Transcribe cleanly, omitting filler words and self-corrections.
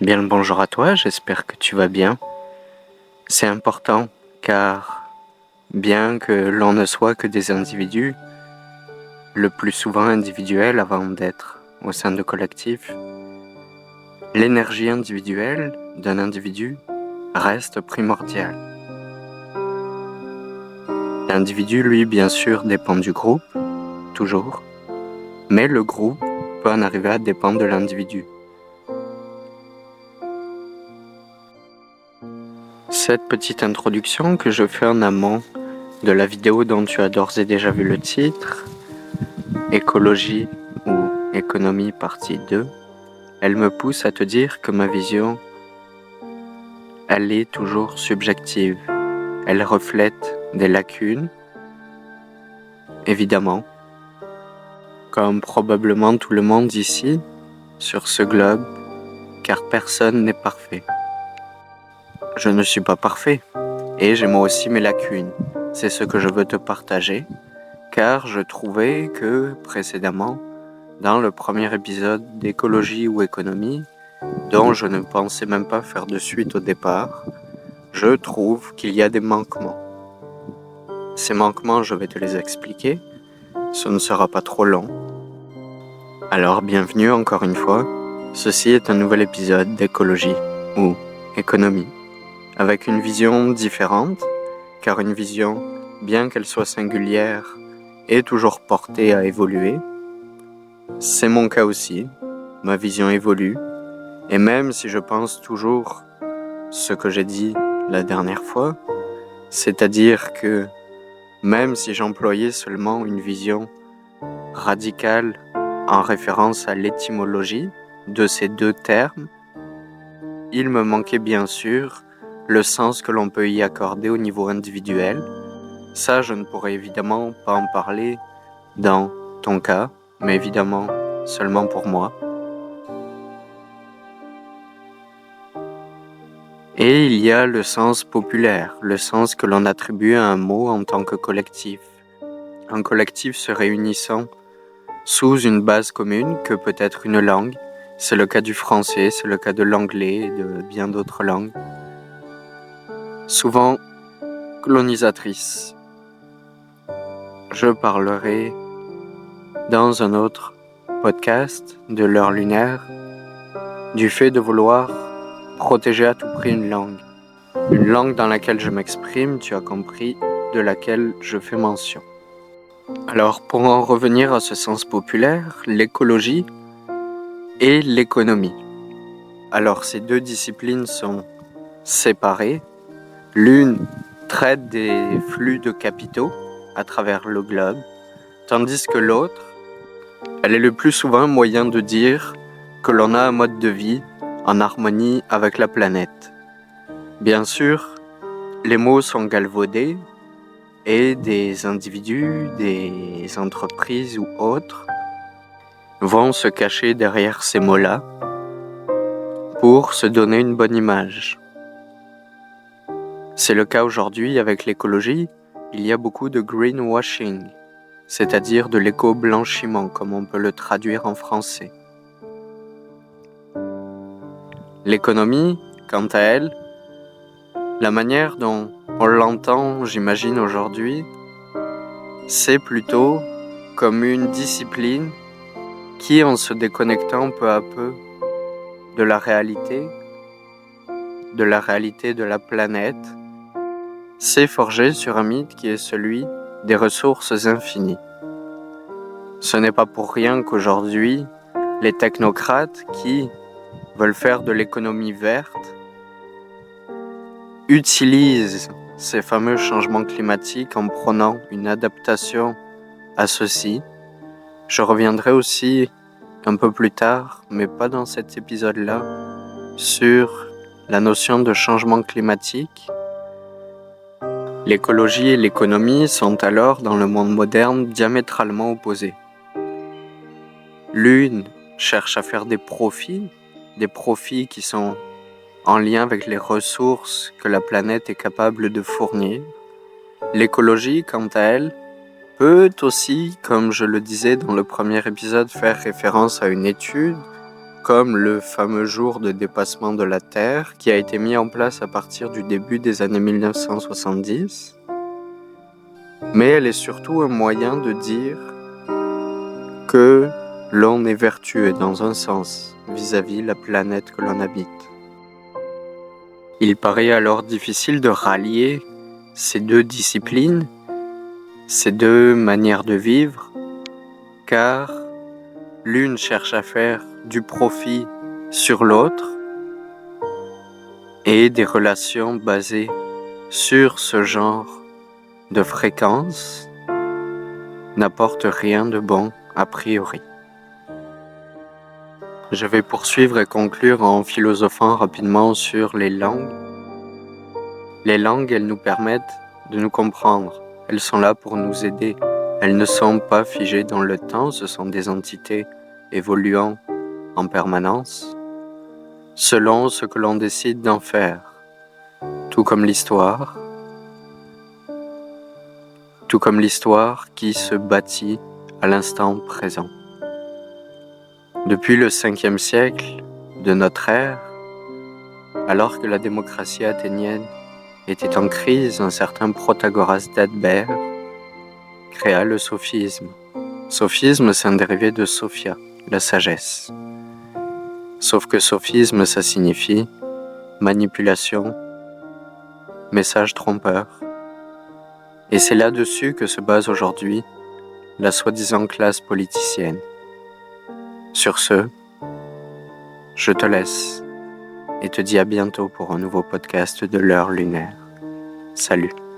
Bien le bonjour à toi, j'espère que tu vas bien. C'est important car bien que l'on ne soit que des individus, le plus souvent individuels avant d'être au sein de collectifs, l'énergie individuelle d'un individu reste primordiale. L'individu, lui, bien sûr, dépend du groupe, toujours, mais le groupe peut en arriver à dépendre de l'individu. Cette petite introduction que je fais en amont de la vidéo dont tu as d'ores et déjà vu le titre, Écologie ou économie partie 2, elle me pousse à te dire que ma vision, elle est toujours subjective. Elle reflète des lacunes, évidemment, comme probablement tout le monde ici, sur ce globe, car personne n'est parfait. Je ne suis pas parfait, et j'ai moi aussi mes lacunes. C'est ce que je veux te partager, car je trouvais que précédemment, dans le premier épisode d'écologie ou économie, dont je ne pensais même pas faire de suite au départ, je trouve qu'il y a des manquements. Ces manquements, je vais te les expliquer, ce ne sera pas trop long. Alors bienvenue encore une fois, ceci est un nouvel épisode d'écologie ou économie, avec une vision différente, car une vision, bien qu'elle soit singulière, est toujours portée à évoluer. C'est mon cas aussi, ma vision évolue, et même si je pense toujours ce que j'ai dit la dernière fois, c'est-à-dire que même si j'employais seulement une vision radicale en référence à l'étymologie de ces deux termes, il me manquait bien sûr le sens que l'on peut y accorder au niveau individuel. Ça, je ne pourrais évidemment pas en parler dans ton cas, mais évidemment seulement pour moi. Et il y a le sens populaire, le sens que l'on attribue à un mot en tant que collectif. Un collectif se réunissant sous une base commune que peut être une langue. C'est le cas du français, c'est le cas de l'anglais et de bien d'autres langues. Souvent colonisatrices. Je parlerai dans un autre podcast de l'heure lunaire du fait de vouloir protéger à tout prix une langue. Une langue dans laquelle je m'exprime, tu as compris, de laquelle je fais mention. Alors, pour en revenir à ce sens populaire, l'écologie et l'économie. Alors, ces deux disciplines sont séparées. L'une traite des flux de capitaux à travers le globe, tandis que l'autre, elle est le plus souvent un moyen de dire que l'on a un mode de vie en harmonie avec la planète. Bien sûr, les mots sont galvaudés et des individus, des entreprises ou autres vont se cacher derrière ces mots-là pour se donner une bonne image. C'est le cas aujourd'hui avec l'écologie, il y a beaucoup de greenwashing, c'est-à-dire de l'éco-blanchiment, comme on peut le traduire en français. L'économie, quant à elle, la manière dont on l'entend, j'imagine aujourd'hui, c'est plutôt comme une discipline qui, en se déconnectant peu à peu de la réalité de la planète, s'est forgée sur un mythe qui est celui des ressources infinies. Ce n'est pas pour rien qu'aujourd'hui, les technocrates qui veulent faire de l'économie verte utilisent ces fameux changements climatiques en prônant une adaptation à ceux-ci. Je reviendrai aussi un peu plus tard, mais pas dans cet épisode-là, sur la notion de changement climatique. L'écologie et l'économie sont alors, dans le monde moderne, diamétralement opposées. L'une cherche à faire des profits qui sont en lien avec les ressources que la planète est capable de fournir. L'écologie, quant à elle, peut aussi, comme je le disais dans le premier épisode, faire référence à une étude comme le fameux jour de dépassement de la Terre qui a été mis en place à partir du début des années 1970. Mais elle est surtout un moyen de dire que l'on est vertueux dans un sens vis-à-vis la planète que l'on habite. Il paraît alors difficile de rallier ces deux disciplines, ces deux manières de vivre, car l'une cherche à faire du profit sur l'autre et des relations basées sur ce genre de fréquence n'apportent rien de bon a priori. Je vais poursuivre et conclure en philosophant rapidement sur les langues. Les langues, elles nous permettent de nous comprendre. Elles sont là pour nous aider. Elles ne sont pas figées dans le temps, ce sont des entités évoluant en permanence, selon ce que l'on décide d'en faire. Tout comme l'histoire qui se bâtit à l'instant présent. Depuis le 5e siècle de notre ère, alors que la démocratie athénienne était en crise, un certain Protagoras d'Albert créa le sophisme. Sophisme, c'est un dérivé de Sophia, la sagesse. Sauf que sophisme, ça signifie manipulation, message trompeur. Et c'est là-dessus que se base aujourd'hui la soi-disant classe politicienne. Sur ce, je te laisse et te dis à bientôt pour un nouveau podcast de l'heure lunaire. Salut.